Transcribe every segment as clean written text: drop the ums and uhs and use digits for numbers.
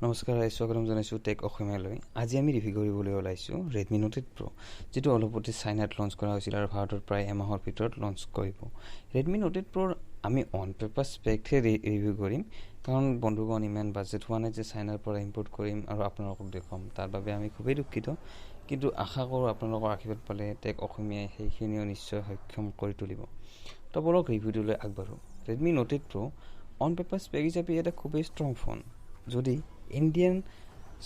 নমস্কাৰ, স্বাগতম জনাইছোঁ টেক অসমীয়ালৈ। আজি আমি ৰিভিউ কৰিবলৈ ওলাইছোঁ ৰেডমি নোট 8 Pro, যিটো অলপতে চাইনাত লঞ্চ কৰা হৈছিল আৰু ভাৰতত প্ৰায় এমাহৰ ভিতৰত লঞ্চ কৰিব। ৰেডমি নোট 8 Proৰ আমি অন পেপাৰ স্পেকহে ৰিভিউ কৰিম, কাৰণ বন্ধুগণ ইমান বাজেট হোৱা নাই যে চাইনাৰ পৰা ইম্পৰ্ট কৰিম আৰু আপোনালোকক দেখুৱাম। তাৰ বাবে আমি খুবেই দুখিত, কিন্তু আশা কৰোঁ আপোনালোকৰ আশীৰ্বাদ পালে টেক অসমীয়াই সেইখিনিও নিশ্চয় সক্ষম কৰি তুলিব। তো বলক ৰিভিউটোলৈ আগবাঢ়োঁ। Redmi note 8 Pro on paper spec হিচাপে এটা খুবেই ষ্ট্ৰং ফোন। যদি ইণ্ডিয়ান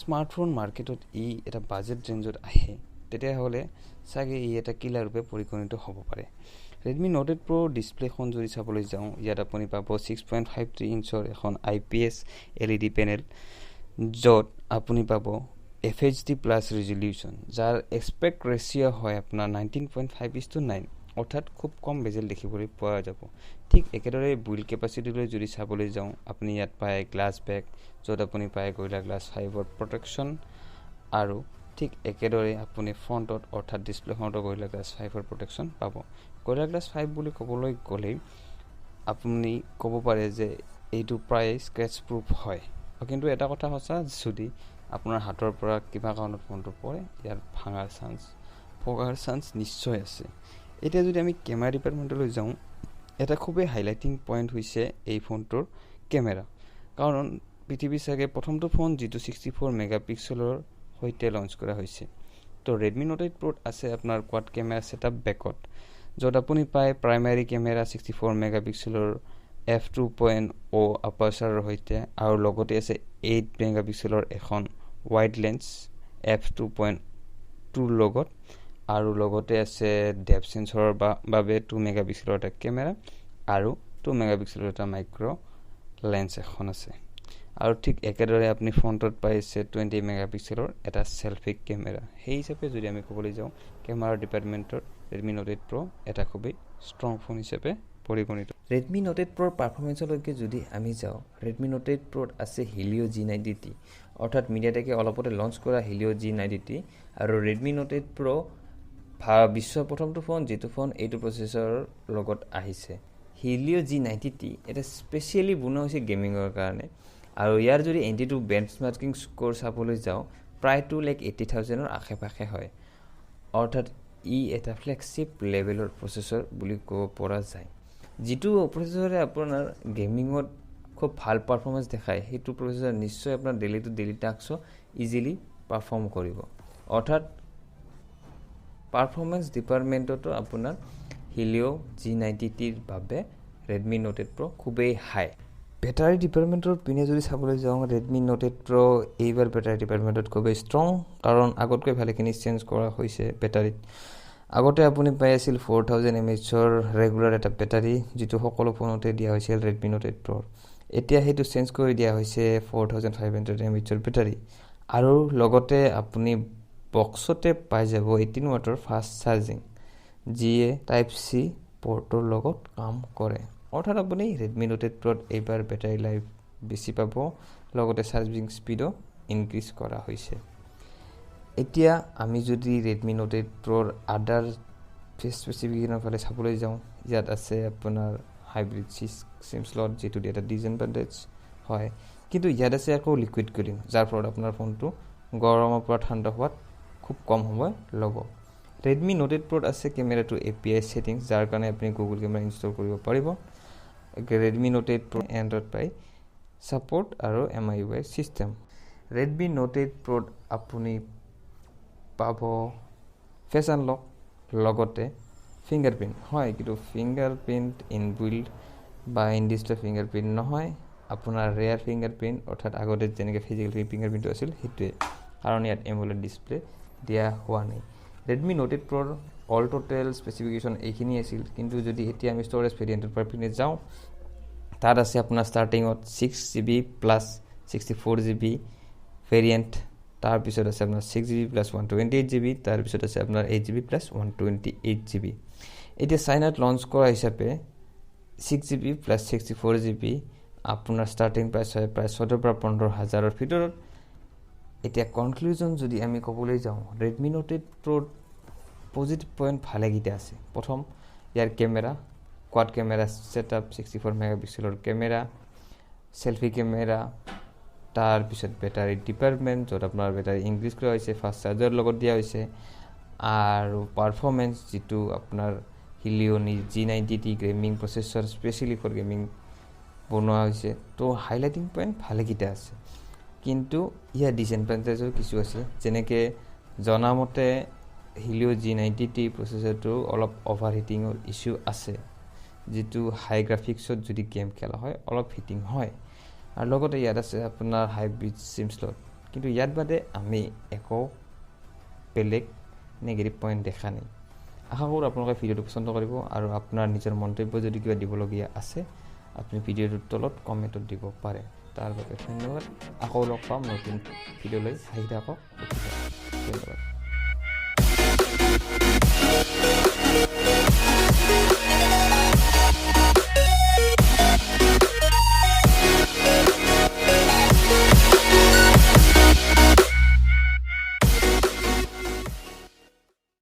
স্মাৰ্টফোন মাৰ্কেটত এটা বাজেট ৰেঞ্জত আহে, তেতিয়াহ'লে চাগে এটা কিলাৰ ৰূপে পৰিগণিত হ'ব পাৰে। ৰেডমি নোট 8 Pro ডিছপ্লেখন যদি চাবলৈ যাওঁ, ইয়াত আপুনি পাব 6.53 ইঞ্চৰ এখন IPS LED পেনেল, য'ত আপুনি পাব FHD+ ৰিজলিউশ্যন, যাৰ এক্সপেক্ট ৰেচিঅ' হয় আপোনাৰ 19.5:9, অৰ্থাৎ খুব কম বেজেল দেখিবলৈ পোৱা যাব। ঠিক একেদৰে বিল্ড কেপাচিটিলৈ যদি চাবলৈ যাওঁ, আপুনি ইয়াত পায় গ্লাছ বেক, য'ত আপুনি পায় Gorilla Glass 5ৰ প্ৰটেকশ্যন, আৰু ঠিক একেদৰে আপুনি ফ্ৰণ্টত অৰ্থাৎ ডিছপ্লেখনতো Gorilla Glass 5ৰ প্ৰটেকশ্যন পাব। Gorilla Glass 5 বুলি ক'বলৈ গ'লেই আপুনি ক'ব পাৰে যে এইটো প্ৰায় স্ক্ৰেচ প্ৰুফ হয়, কিন্তু এটা কথা সঁচা, যদি আপোনাৰ হাতৰ পৰা কিবা কাৰণত ফোনটো পৰে, ইয়াৰ ভগাৰ চান্স নিশ্চয় আছে। এতিয়া যদি আমি কেমেৰা ডিপাৰ্টমেণ্টলৈ যাওঁ, এটা খুবেই হাইলাইটিং পইণ্ট হৈছে এই ফোনটোৰ কেমেৰা, কাৰণ পৃথিৱীৰ চাগে প্ৰথমটো ফোন যিটো 64 মেগাপিক্সেলৰ সৈতে লঞ্চ কৰা হৈছে। তো ৰেডমি নোট 8 Proত আছে আপোনাৰ কোৱাড কেমেৰা ছেটআপ বেকত, য'ত আপুনি পায় প্ৰাইমেৰী কেমেৰা 64 মেগাপিক্সেলৰ f2.0 আপাৰচাৰৰ সৈতে, আৰু লগতে আছে 8 মেগাপিক্সেলৰ এখন ৱাইড লেন্স f2.2 লগত, আৰু লগতে আছে ডেপথ চেন্সৰৰ বাবে 2 মেগাপিক্সেলৰ এটা কেমেৰা আৰু 2 মেগাপিক্সেলৰ এটা মাইক্ৰ' লেন্স এখন আছে। আৰু ঠিক একেদৰে আপুনি ফ্ৰণ্টত পাইছে 20 মেগাপিক্সেলৰ এটা চেলফি কেমেৰা। সেই হিচাপে যদি আমি ক'বলৈ যাওঁ, কেমেৰা ডিপাৰ্টমেণ্টত ৰেডমি নোট 8 Pro এটা খুবেই ষ্ট্ৰং ফোন হিচাপে পৰিগণিত। ৰেডমি নোট 8 Proৰ পাৰফৰ্মেঞ্চলৈকে যদি আমি যাওঁ, ৰেডমি নোট 8 Proত আছে Helio G90T, অৰ্থাৎ মিডিয়াটেকে অলপতে লঞ্চ কৰা Helio G90T, আৰু ৰেডমি নোট 8 Pro বিশ্বৰ প্ৰথমটো ফোন, যিটো ফোন এইটো প্ৰচেছৰৰ লগত আহিছে। Helio G90T এটা স্পেচিয়েলি বনোৱা হৈছে গেমিঙৰ কাৰণে, আৰু ইয়াৰ যদি NT2 বেঞ্চমাৰ্কিং স্ক'ৰ চাবলৈ যাওঁ, প্ৰায় 2,80,000ৰ আশে-পাশে হয়, অৰ্থাৎ এটা ফ্লেগশ্বিপ লেভেলৰ প্ৰচেছৰ বুলি ক'ব পৰা যায়। যিটো প্ৰচেছৰে আপোনাৰ গেমিঙত খুব ভাল পাৰফৰ্মেঞ্চ দেখায়, সেইটো প্ৰচেছৰ নিশ্চয় আপোনাৰ ডেইলি টাস্কো ইজিলি পাৰফৰ্ম কৰিব, অৰ্থাৎ পাৰফৰ্মেঞ্চ ডিপাৰ্টমেণ্টতো আপোনাৰ Helio G90Tৰ বাবে ৰেডমি নোট 8 Pro খুবেই হাই। বেটাৰী ডিপাৰ্টমেণ্টৰ পিনে যদি চাবলৈ যাওঁ, ৰেডমি নোট 8 Pro এইবাৰ বেটাৰী ডিপাৰ্টমেণ্টত খুবেই ষ্ট্ৰং, কাৰণ আগতকৈ ভালেখিনি চেঞ্জ কৰা হৈছে বেটাৰীত। আগতে আপুনি পাই আছিল 4000 mAhৰ ৰেগুলাৰ এটা বেটাৰী, যিটো সকলো ফোনতে দিয়া হৈছিল ৰেডমি নোট 8 Proৰ। এতিয়া সেইটো চেঞ্জ কৰি দিয়া হৈছে 4500 mAhৰ বেটাৰী, আৰু লগতে আপুনি বক্সতে পাই যাব 18 ৱাটৰ ফাষ্ট চাৰ্জিং, যিয়ে Type-C পৰ্টৰ লগত কাম কৰে। অৰ্থাৎ আপুনি ৰেডমি নোট 8 Proত এইবাৰ বেটাৰী লাইফ বেছি পাব, লগতে চাৰ্জিং স্পীডো ইনক্ৰিজ কৰা হৈছে। এতিয়া আমি যদি ৰেডমি নোট 8 Proৰ আদাৰ স্পেচিফিকেশ্যনৰ ফালে চাবলৈ যাওঁ, ইয়াত আছে আপোনাৰ হাইব্ৰিড চিম স্লট, যিটো এটা ডিজএডভান্টেজ হয়, কিন্তু ইয়াত আছে আকৌ লিকুইড কুলিং, যাৰ ফলত আপোনাৰ ফোনটো গৰমৰ পৰা ঠাণ্ডা হোৱাত খুব কম সময় ল'ব। ৰেডমি নোট 8 Proত আছে কেমেৰাটো API ছেটিংছ, যাৰ কাৰণে আপুনি গুগল কেমেৰা ইনষ্টল কৰিব পাৰিব। ৰেডমি নোট 8 Pro এণ্ড্ৰইড পাই ছাপোৰ্ট আৰু MIUI ছিষ্টেম। ৰেডমি নোট 8 Proত আপুনি পাব ফেচ আনলক, লগতে ফিংগাৰপ্ৰিণ্ট হয়, কিন্তু ফিংগাৰপ্ৰিণ্ট ইনবিল্ড বা ইন ডিছপ্লে ফিংগাৰপ্ৰিণ্ট নহয়, আপোনাৰ ৰেয়াৰ ফিংগাৰপ্ৰিণ্ট, অৰ্থাৎ আগতে যেনেকৈ ফিজিকেল ফিংগাৰপ্ৰিণ্টটো আছিল সেইটোৱে, কাৰণ ইয়াত এমোলেড ডিছপ্লে দিয়া হোৱা নাই। ৰেডমি নোট 8 Proৰ অল টোটেল স্পেচিফিকেশ্যন এইখিনি আছিল, কিন্তু যদি এতিয়া আমি ষ্ট'ৰেজ ভেৰিয়েণ্টৰ পৰা পিনে যাওঁ, তাত আছে আপোনাৰ ষ্টাৰ্টিঙত 6GB প্লাছ 64GB ভেৰিয়েণ্ট, তাৰপিছত আছে আপোনাৰ 6GB প্লাছ 128GB, তাৰপিছত আছে আপোনাৰ 8GB প্লাছ 128GB। এতিয়া চাইনাত লঞ্চ কৰা হিচাপে 6GB প্লাছ 64GB আপোনাৰ ষ্টাৰ্টিং প্ৰাইচ হয় প্ৰায় 14,000 পৰা 15,000ৰ ভিতৰত। এতিয়া কনক্লুজন যদি আমি ক'বলৈ যাওঁ, ৰেডমি নোট 8 Proৰ পজিটিভ পইণ্ট ভালেকেইটা আছে। প্ৰথম, ইয়াৰ কেমেৰা, কোৱাড কেমেৰা ছেটআপ, 64 মেগাপিক্সেলৰ কেমেৰা, চেলফি কেমেৰা, তাৰপিছত বেটাৰী ডিপাৰ্টমেণ্ট, য'ত আপোনাৰ বেটাৰী ইনক্ৰিজ কৰা হৈছে, ফাষ্ট চাৰ্জাৰ লগত দিয়া হৈছে, আৰু পাৰফৰ্মেঞ্চ যিটো আপোনাৰ Helio' G90T gaming processor specially for gaming বনোৱা হৈছে। তো হাইলাইটিং পইণ্ট ভালেকেইটা আছে, কিন্তু ইয়াৰ ডিছএডভান্টেজো কিছু আছে। যেনেকৈ জনামতে হিলিঅ' G90T প্ৰচেছৰটো অলপ অভাৰ হিটিঙৰ ইছ্যু আছে, যিটো হাই গ্ৰাফিক্সত যদি গেম খেলা হয় অলপ হিটিং হয়। আৰু লগতে ইয়াত আছে আপোনাৰ হাইব্ৰিড চিম স্লট, কিন্তু ইয়াত বাদে আমি একো বেলেগ নেগেটিভ পইণ্ট দেখা নাই। আশা কৰোঁ আপোনালোকে ভিডিঅ'টো পচন্দ কৰিব, আৰু আপোনাৰ নিজৰ মন্তব্য যদি কিবা দিবলগীয়া আছে আপুনি ভিডিঅ'টোৰ তলত কমেণ্টত দিব পাৰে। তাৰ বাবে ধন্যবাদ। আকৌ লগ পাম নতুন ভিডিঅ'লৈ। আহি থাকক, ধন্যবাদ।